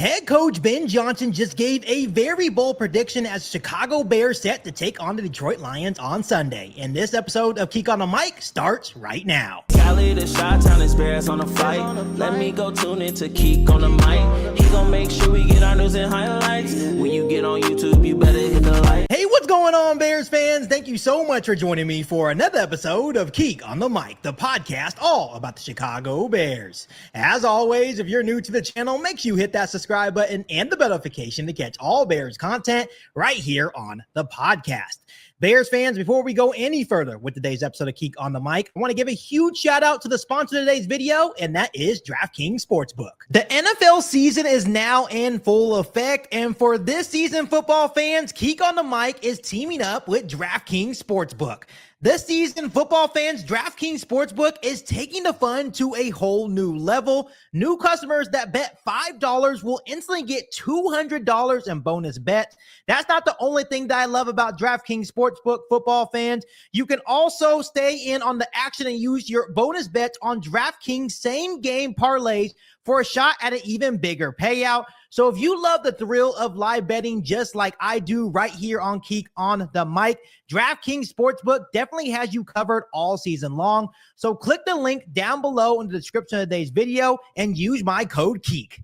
Head coach Ben Johnson just gave a very bold prediction as Chicago Bears set to take on the Detroit Lions on Sunday. And this episode of Keek on the Mic starts right now. Cali to Chi-Town, it's Bears on the flight. Let me go tune in to Keek on the Mic. He gon' make sure we get our news and highlights. When you get on YouTube, you better hit the like. Hey, what's going on, Bears fans? Thank you so much for joining me for another episode of Keek on the Mic, the podcast all about the Chicago Bears. As always, if you're new to the channel, make sure you hit that subscribe button and the bell notification to catch all Bears content right here on the podcast. Bears fans, before we go any further with today's episode of Keek on the Mic, I want to give a huge shout out to the sponsor of today's video, and that is DraftKings Sportsbook. The NFL season is now in full effect, and for this season, football fans, Keek on the Mic is teaming up with DraftKings Sportsbook. This season, football fans, DraftKings Sportsbook is taking the fun to a whole new level. New customers that bet $5 will instantly get $200 in bonus bets. That's not the only thing that I love about DraftKings Sportsbook, football fans. You can also stay in on the action and use your bonus bets on DraftKings same-game parlays for a shot at an even bigger payout. So if you love the thrill of live betting just like I do right here on Keek on the Mic, DraftKings Sportsbook definitely has you covered all season long. So click the link down below in the description of today's video and use my code KEEK.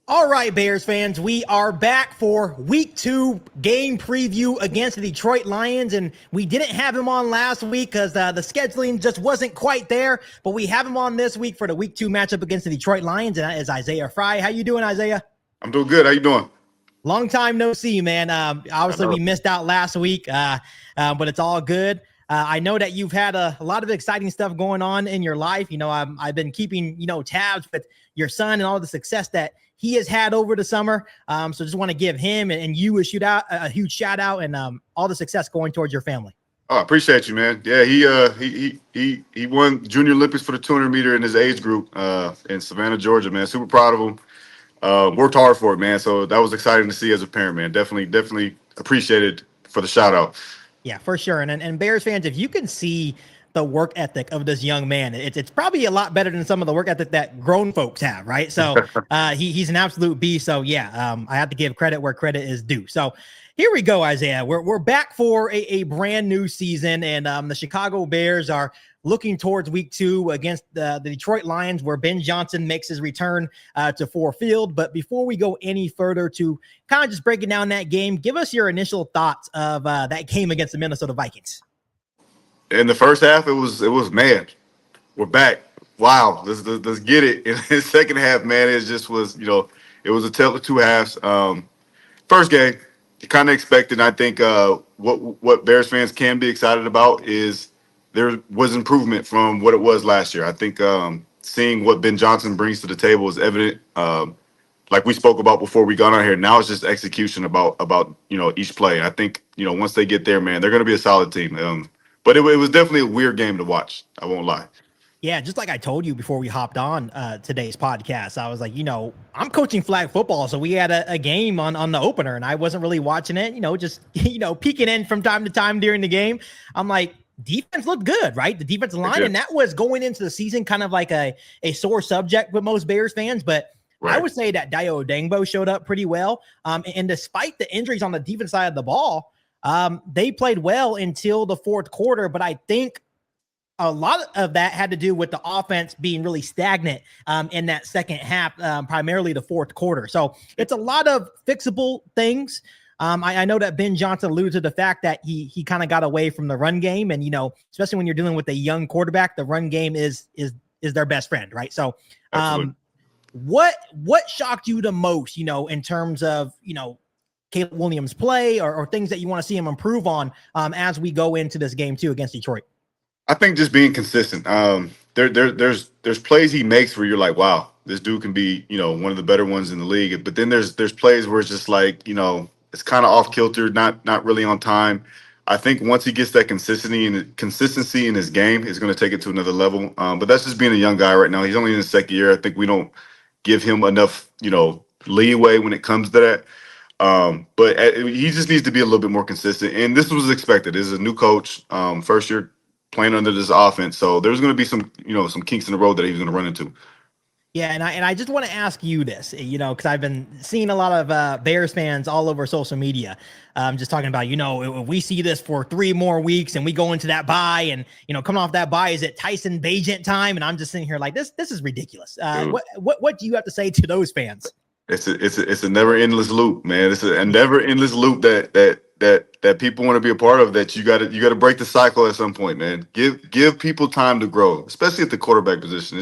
All right, Bears fans, we are back for week 2 game preview against the Detroit Lions, and we didn't have him on last week because the scheduling just wasn't quite there, but we have him on this week for the week 2 matchup against the Detroit Lions, and that is Isaiah Fry. How you doing, Isaiah? I'm doing good. How you doing? Long time no see, man. Obviously, we missed out last week, but it's all good. I know that you've had a lot of exciting stuff going on in your life. You know, I've been keeping, tabs with your son and all the success that he has had over the summer. So just want to give him and you a huge shout out and all the success going towards your family. Oh, I appreciate you, man. Yeah, he won Junior Olympics for the 200 meter in his age group in Savannah, Georgia, man. Super proud of him. Worked hard for it, man. So that was exciting to see as a parent, man. Definitely appreciated for the shout out. Yeah, for sure. And Bears fans, if you can see the work ethic of this young man, it's probably a lot better than some of the work ethic that grown folks have, right? So he's an absolute beast. So yeah, I have to give credit where credit is due. So here we go, Isaiah. We're back for a brand new season, and the Chicago Bears are looking towards week 2 against the Detroit Lions, where Ben Johnson makes his return to Ford Field. But before we go any further to kind of just breaking down that game, give us your initial thoughts of that game against the Minnesota Vikings. In the first half, it was man, we're back. Wow, let's get it. In the second half, man, it just was, it was a tale of two halves. First game, you kind of expected. I think what Bears fans can be excited about is there was improvement from what it was last year. I think seeing what Ben Johnson brings to the table is evident. Like we spoke about before we got on here, now it's just execution about each play. I think once they get there, man, they're going to be a solid team. But it was definitely a weird game to watch. I won't lie. Yeah, just like I told you before we hopped on today's podcast, I was like, I'm coaching flag football, so we had a game on the opener, and I wasn't really watching it, just peeking in from time to time during the game. I'm like, defense looked good, right? The defensive line, and that was going into the season kind of like a sore subject with most Bears fans, but right. I would say that Dayo Odeyingbo showed up pretty well, and despite the injuries on the defense side of the ball, they played well until the fourth quarter, but I think a lot of that had to do with the offense being really stagnant in that second half, primarily the fourth quarter. So it's a lot of fixable things. I know that Ben Johnson alluded to the fact that he kind of got away from the run game, and especially when you're dealing with a young quarterback, the run game is their best friend, right? So what shocked you the most, in terms of Caleb Williams' play or things that you want to see him improve on as we go into this game too against Detroit? I think just being consistent. There's plays he makes where you're like, wow, this dude can be, one of the better ones in the league. But then there's plays where it's just like, it's kind of off kilter, not really on time. I think once he gets that consistency in his game, he's going to take it to another level. But that's just being a young guy right now. He's only in his second year. I think we don't give him enough, leeway when it comes to that. But he just needs to be a little bit more consistent. And this was expected. This is a new coach, first year playing under this offense. So there's going to be some kinks in the road that he's going to run into. Yeah, and I just want to ask you this, because I've been seeing a lot of Bears fans all over social media, just talking about, if we see this for 3 more weeks and we go into that bye and, coming off that bye, is it Tyson Bagent time? And I'm just sitting here like, this is ridiculous. What do you have to say to those fans? It's a never endless loop, man. It's a never endless loop that people want to be a part of. That you got to break the cycle at some point, man. Give people time to grow, especially at the quarterback position.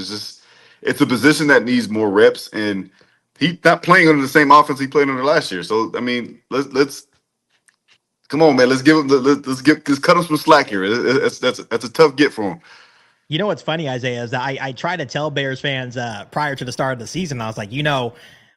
It's a position that needs more reps, and he's not playing under the same offense he played under last year. So I mean, let's come on, man. Let's cut him some slack here. That's a tough get for him. You know what's funny, Isaiah, is that I try to tell Bears fans prior to the start of the season, I was like,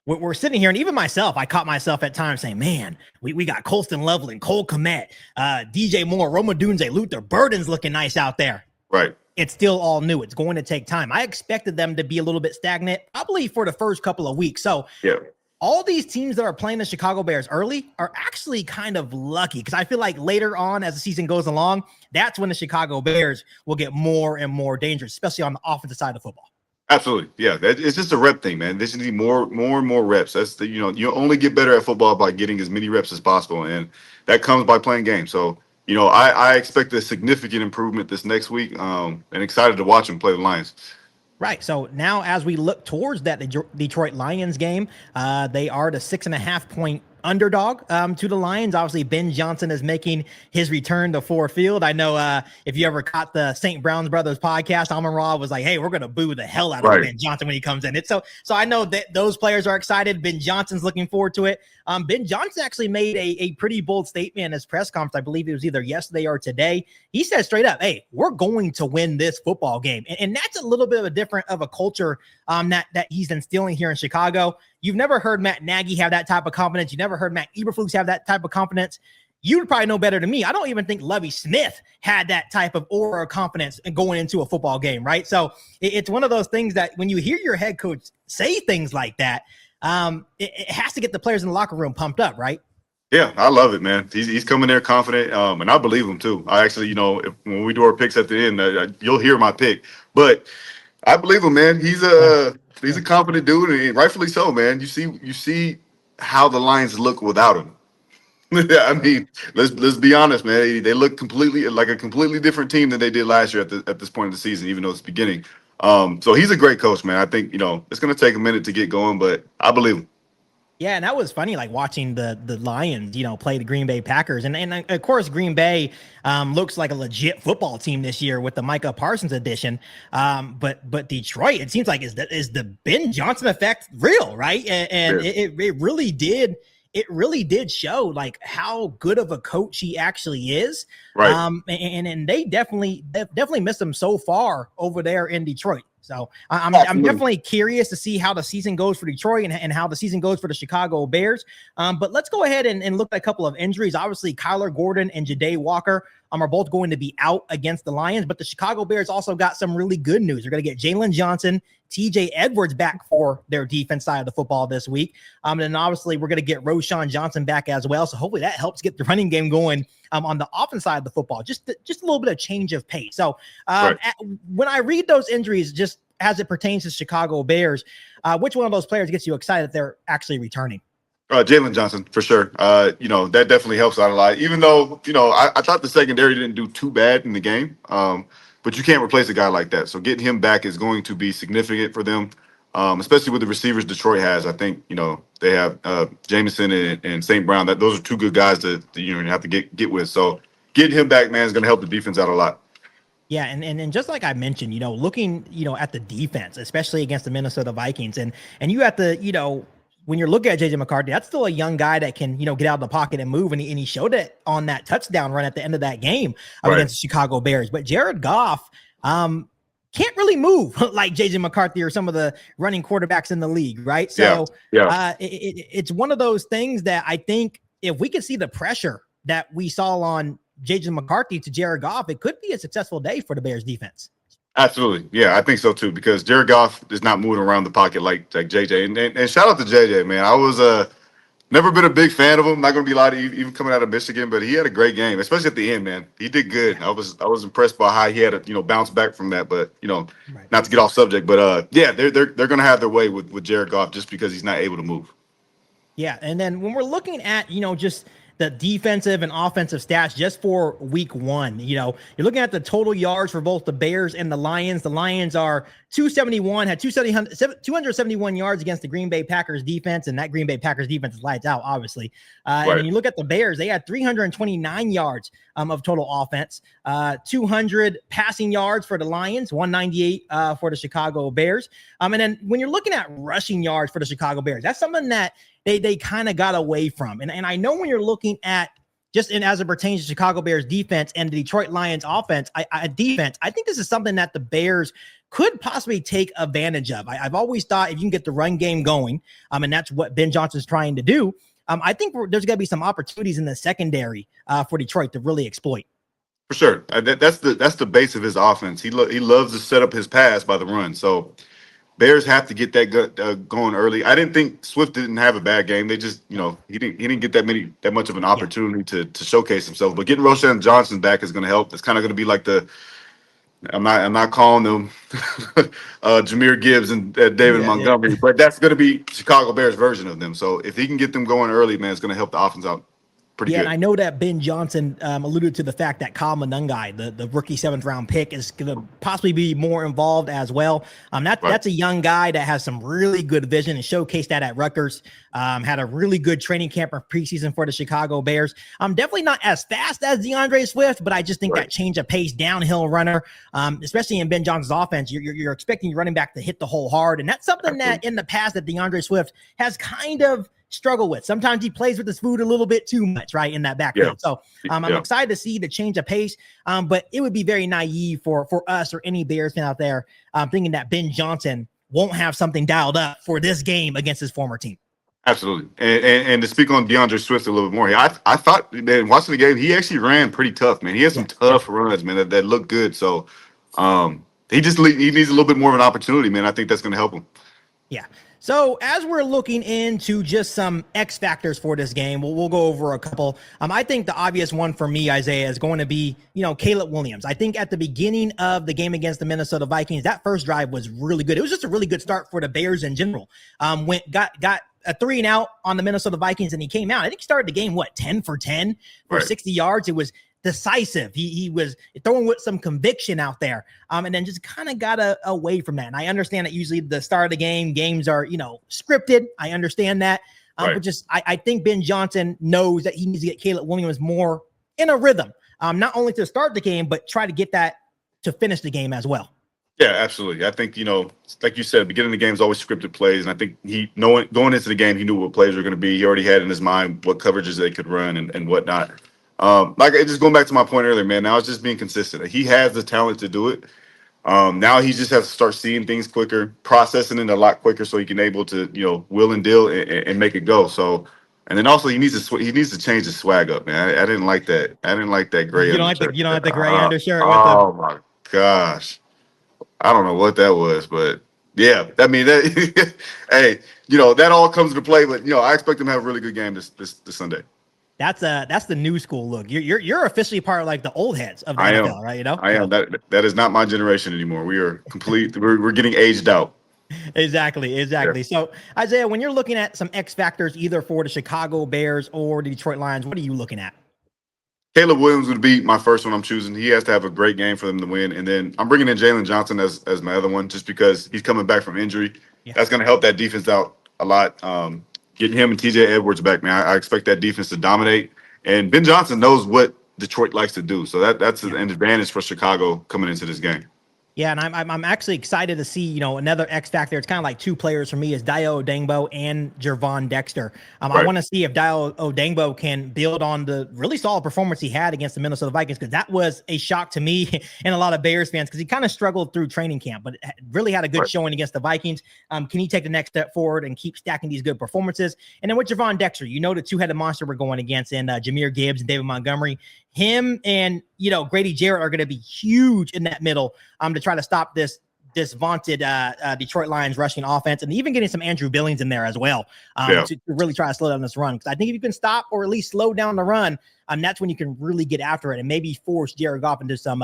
we're sitting here, and even myself, I caught myself at times saying, man, we got Colston Loveland, Cole Kmet, DJ Moore, Roma Dunze, Luther Burden's looking nice out there. Right. It's still all new. It's going to take time. I expected them to be a little bit stagnant, probably for the first couple of weeks. So yeah, all these teams that are playing the Chicago Bears early are actually kind of lucky, because I feel like later on as the season goes along, that's when the Chicago Bears will get more and more dangerous, especially on the offensive side of football. Absolutely. Yeah. It's just a rep thing, man. They just need more and more reps. That's you only get better at football by getting as many reps as possible. And that comes by playing games. So, I expect a significant improvement this next week. And excited to watch him play the Lions. Right. So now as we look towards that Detroit Lions game, they are the 6.5-point underdog to the Lions. Obviously, Ben Johnson is making his return to Ford Field. I know if you ever caught the St. Brown's Brothers podcast, Amon-Ra was like, hey, we're going to boo the hell out of Ben Johnson when he comes in. So I know that those players are excited. Ben Johnson's looking forward to it. Ben Johnson actually made a pretty bold statement in his press conference. I believe it was either yesterday or today. He said straight up, hey, we're going to win this football game. And that's a little bit of a different of a culture that he's instilling here in Chicago. You've never heard Matt Nagy have that type of confidence. You never heard Matt Eberflus have that type of confidence. You would probably know better than me. I don't even think Lovie Smith had that type of aura of confidence going into a football game, right? So it's one of those things that when you hear your head coach say things like that, it has to get the players in the locker room pumped up, right? Yeah, I love it, man. He's coming there confident, and I believe him too. I actually, when we do our picks at the end, you'll hear my pick, but I believe him, man. He's a confident dude, and rightfully so, man. You see how the Lions look without him. I mean, let's be honest, man. They look completely different team than they did last year at this point of the season, even though it's beginning. So he's a great coach, man. I think it's going to take a minute to get going, but I believe him. Yeah, and that was funny, like watching the Lions, play the Green Bay Packers. And of course, Green Bay looks like a legit football team this year with the Micah Parsons addition. But Detroit, it seems like is the Ben Johnson effect real, right? And it really did. It really did show like how good of a coach he actually is. Right. And they definitely missed him so far over there in Detroit. So I'm definitely curious to see how the season goes for Detroit and how the season goes for the Chicago Bears. But let's go ahead and look at a couple of injuries. Obviously, Kyler Gordon and Ja'Day Walker are both going to be out against the Lions. But the Chicago Bears also got some really good news. They're going to get Jalen Johnson, TJ Edwards back for their defense side of the football this week. And then obviously we're going to get Roschon Johnson back as well. So hopefully that helps get the running game going on the offense side of the football. Just a little bit of change of pace. So when I read those injuries, just as it pertains to Chicago Bears, which one of those players gets you excited that they're actually returning? Jalen Johnson, for sure. That definitely helps out a lot. Even though, I thought the secondary didn't do too bad in the game. But you can't replace a guy like that. So getting him back is going to be significant for them, especially with the receivers Detroit has. I think, they have Jameson and St. Brown. Those are two good guys to have to get with. So getting him back, man, is going to help the defense out a lot. Yeah, and just like I mentioned, looking, at the defense, especially against the Minnesota Vikings, and you have to, when you're looking at J.J. McCarthy, that's still a young guy that can, get out of the pocket and move. And he showed it on that touchdown run at the end of that game against the Chicago Bears. But Jared Goff can't really move like J.J. McCarthy or some of the running quarterbacks in the league, right? So it's one of those things that I think if we could see the pressure that we saw on J.J. McCarthy to Jared Goff, it could be a successful day for the Bears defense. Absolutely. Yeah, I think so too, because Jared Goff is not moving around the pocket like JJ. And shout out to JJ, man. I was Never been a big fan of him. Not going to be lying, even coming out of Michigan, but he had a great game, especially at the end, man. He did good. Yeah. I was impressed by how he had to, bounce back from that. But Right. not to get off subject, but yeah, they're going to have their way with Jared Goff just because he's not able to move. Yeah, and then when we're looking at, just the defensive and offensive stats just for week 1, you're looking at the total yards for both the Bears and the Lions. The Lions are 271, had 271 yards against the Green Bay Packers defense, and that Green Bay Packers defense is lights out, obviously. Right. And then you look at the Bears, they had 329 yards of total offense, 200 passing yards for the Lions, 198 for the Chicago Bears. And then when you're looking at rushing yards for the Chicago Bears, that's something that they kind of got away from. And I know when you're looking at just as it pertains to Chicago Bears defense and the Detroit Lions offense, I think this is something that the Bears could possibly take advantage of. I've always thought if you can get the run game going, and that's what Ben Johnson's trying to do, I think there's going to be some opportunities in the secondary for Detroit to really exploit. For sure. That's the base of his offense. He loves to set up his pass by the run. So Bears have to get that going early. I didn't think Swift didn't have a bad game. They just, he didn't get that much of an opportunity to showcase himself. But getting Roschon Johnson back is going to help. It's kind of going to be like I'm not calling them Jahmyr Gibbs and David Montgomery, but that's going to be Chicago Bears version of them. So if he can get them going early, man, it's going to help the offense out. Pretty good. And I know that Ben Johnson alluded to the fact that Kyle Monangai, the rookie 7th-round pick, is going to possibly be more involved as well. That's a young guy that has some really good vision and showcased that at Rutgers. Had a really good training camp or preseason for the Chicago Bears. Definitely not as fast as DeAndre Swift, but I just think that change of pace, downhill runner, especially in Ben Johnson's offense, you're expecting your running back to hit the hole hard. And that's something that in the past that DeAndre Swift has kind of struggle with. Sometimes he plays with his food a little bit too much, right, in that backfield. So I'm excited to see the change of pace, but it would be very naive for us or any Bears fan out there thinking that Ben Johnson won't have something dialed up for this game against his former team. Absolutely. And to speak on DeAndre Swift a little bit more, I thought, man, watching the game, he actually ran pretty tough, man. He had some tough runs, man, that looked good. So he needs a little bit more of an opportunity, man. I think that's going to help him. Yeah. So as we're looking into just some X factors for this game, we'll go over a couple. I think the obvious one for me, Isaiah, is going to be, Caleb Williams. I think at the beginning of the game against the Minnesota Vikings, that first drive was really good. It was just a really good start for the Bears in general. Got a 3-and-out on the Minnesota Vikings, and he came out. I think he started the game, 10 for 10 for 60 yards. It was decisive. He was throwing with some conviction out there, and then just kind of got away from that. And I understand that usually the start of the games are, scripted. I understand that. But just I think Ben Johnson knows that he needs to get Caleb Williams more in a rhythm, not only to start the game, but try to get that to finish the game as well. Yeah, absolutely. I think, like you said, beginning of the game is always scripted plays. And I think going into the game, he knew what plays were going to be. He already had in his mind what coverages they could run and whatnot. Just going back to my point earlier, man, now it's just being consistent. He has the talent to do it. Now he just has to start seeing things quicker, processing it a lot quicker so he can able to, will and deal and make it go. So, and then also he needs to change his swag up, man. I didn't like that. I didn't like that gray. You don't like the gray undershirt. Oh my gosh. I don't know what that was, but yeah, I mean, hey, that all comes into play, but I expect him to have a really good game this Sunday. That's the new school look. You're officially part of like the old heads of the NFL, right? I am. That is not my generation anymore. We are complete. we're getting aged out. Exactly. Yeah. So Isaiah, when you're looking at some X factors, either for the Chicago Bears or the Detroit Lions, what are you looking at? Caleb Williams would be my first one I'm choosing. He has to have a great game for them to win. And then I'm bringing in Jalen Johnson as my other one, just because he's coming back from injury. Yeah. That's going to help that defense out a lot. Getting him and TJ Edwards back, man, I expect that defense to dominate. And Ben Johnson knows what Detroit likes to do. So that's an advantage for Chicago coming into this game. Yeah, and I'm actually excited to see, another X factor. It's kind of like two players for me is Dayo Odeyingbo and Gervon Dexter. I want to see if Dayo Odeyingbo can build on the really solid performance he had against the Minnesota Vikings, because that was a shock to me and a lot of Bears fans, because he kind of struggled through training camp, but really had a good showing against the Vikings. Can he take the next step forward and keep stacking these good performances? And then with Gervon Dexter, the two-headed monster we're going against in Jahmyr Gibbs and David Montgomery. Him and, Grady Jarrett are going to be huge in that middle to try to stop this this vaunted Detroit Lions rushing offense, and even getting some Andrew Billings in there as well to really try to slow down this run. Because I think if you can stop or at least slow down the run, that's when you can really get after it and maybe force Jared Goff into some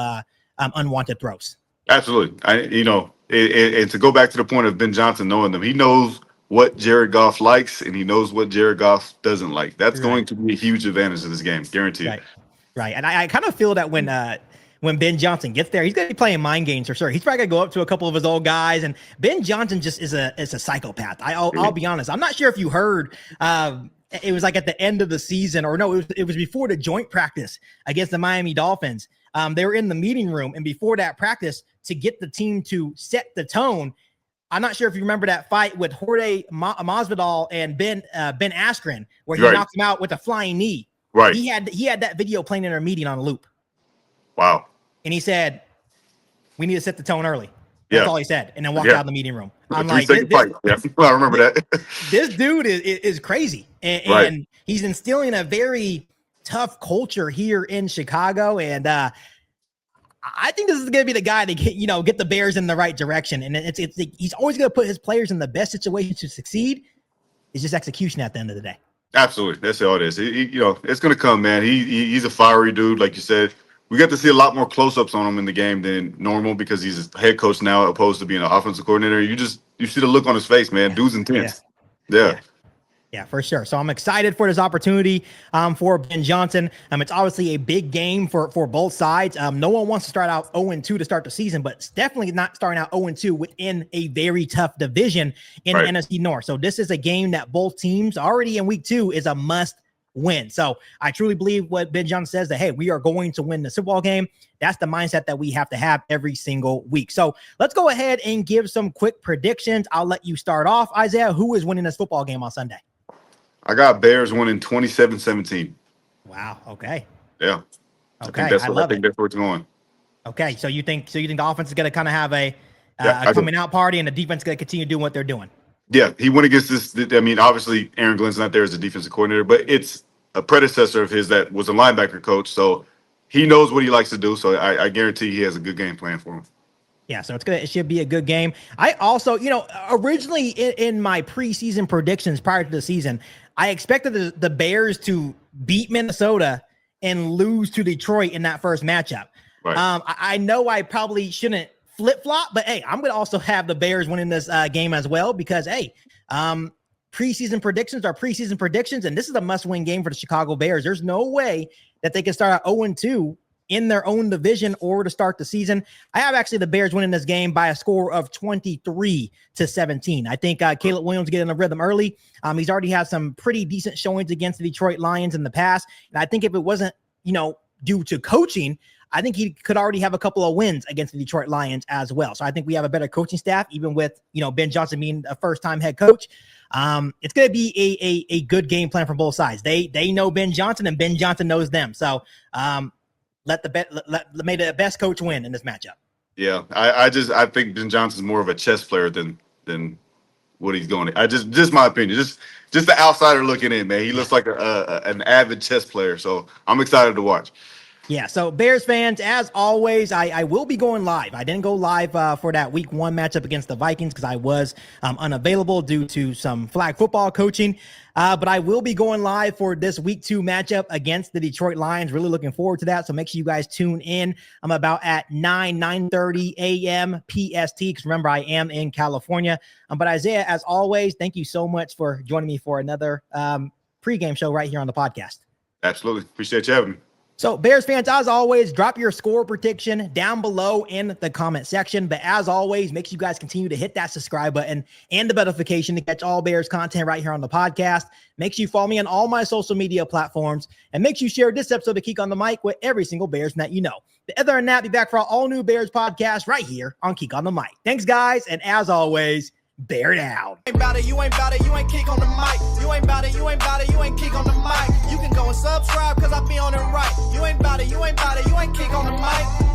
unwanted throws. Absolutely. And to go back to the point of Ben Johnson knowing them, he knows what Jared Goff likes and he knows what Jared Goff doesn't like. That's going to be a huge advantage in this game, guaranteed. Right. And I kind of feel that when Ben Johnson gets there, he's going to be playing mind games for sure. He's probably going to go up to a couple of his old guys, and Ben Johnson just is a psychopath. I'll be honest. I'm not sure if you heard. It was like at the end of the season, or no, it was before the joint practice against the Miami Dolphins. They were in the meeting room, and before that practice, to get the team to set the tone. I'm not sure if you remember that fight with Jorge Masvidal and Ben Askren, where he knocked him out with a flying knee. Right. He had that video playing in our meeting on loop. Wow. And he said, "We need to set the tone early." That's all he said, and then walked out of the meeting room. I'm like, I remember that. This dude is crazy, and he's instilling a very tough culture here in Chicago, and I think this is going to be the guy to get the Bears in the right direction. And he's always going to put his players in the best situation to succeed. It's just execution at the end of the day. Absolutely, that's all it is. It's going to come, man. He's a fiery dude, like you said. We got to see a lot more close-ups on him in the game than normal because he's a head coach now, opposed to being an offensive coordinator. You see the look on his face, man. Dude's intense. Yeah, for sure. So I'm excited for this opportunity for Ben Johnson. It's obviously a big game for both sides. No one wants to start out 0-2 to start the season, but it's definitely not starting out 0-2 within a very tough division in the NFC North. So this is a game that both teams already in week 2 is a must win. So I truly believe what Ben Johnson says, that, hey, we are going to win the football game. That's the mindset that we have to have every single week. So let's go ahead and give some quick predictions. I'll let you start off. Isaiah, who is winning this football game on Sunday? I got Bears winning 27-17. Wow. Okay. Yeah. Okay. I think that's where it's going. Okay. So you think the offense is going to kind of have a coming out party, and the defense is going to continue doing what they're doing? Yeah. He went against this. I mean, obviously Aaron Glenn's not there as a defensive coordinator, but it's a predecessor of his that was a linebacker coach. So he knows what he likes to do. So I guarantee he has a good game plan for him. Yeah, so it should be a good game. I also, originally in my preseason predictions prior to the season, I expected the Bears to beat Minnesota and lose to Detroit in that first matchup. Right. I know I probably shouldn't flip-flop, but hey, I'm going to also have the Bears winning this game as well because, hey, preseason predictions are preseason predictions, and this is a must-win game for the Chicago Bears. There's no way that they can start out 0-2 in their own division or to start the season. I have actually the Bears winning this game by a score of 23-17. I think Caleb Williams getting a rhythm early. He's already had some pretty decent showings against the Detroit Lions in the past. And I think if it wasn't, due to coaching, I think he could already have a couple of wins against the Detroit Lions as well. So I think we have a better coaching staff, even with, Ben Johnson being a first-time head coach. It's going to be a good game plan from both sides. They know Ben Johnson, and Ben Johnson knows them. So, may the best coach win in this matchup. Yeah, I think Ben Johnson's more of a chess player than what he's going to. Just my opinion. Just the outsider looking in, man. He looks like an avid chess player. So I'm excited to watch. Yeah, so Bears fans, as always, I will be going live. I didn't go live for that week 1 matchup against the Vikings because I was unavailable due to some flag football coaching. But I will be going live for this week 2 matchup against the Detroit Lions. Really looking forward to that. So make sure you guys tune in. I'm about at 9:30 a.m. PST because remember, I am in California. But Isaiah, as always, thank you so much for joining me for another pregame show right here on the podcast. Absolutely. Appreciate you having me. So Bears fans, as always, drop your score prediction down below in the comment section. But as always, make sure you guys continue to hit that subscribe button and the notification to catch all Bears content right here on the podcast. Make sure you follow me on all my social media platforms, and make sure you share this episode of Keek on the Mic with every single Bears that you know. But other than that, be back for our all new Bears podcast right here on Keek on the Mic. Thanks, guys. And as always, bear down. You ain't Keek on the mic. You ain't Keek on the mic. You can go and subscribe because I be on it right. You ain't Keek on the mic.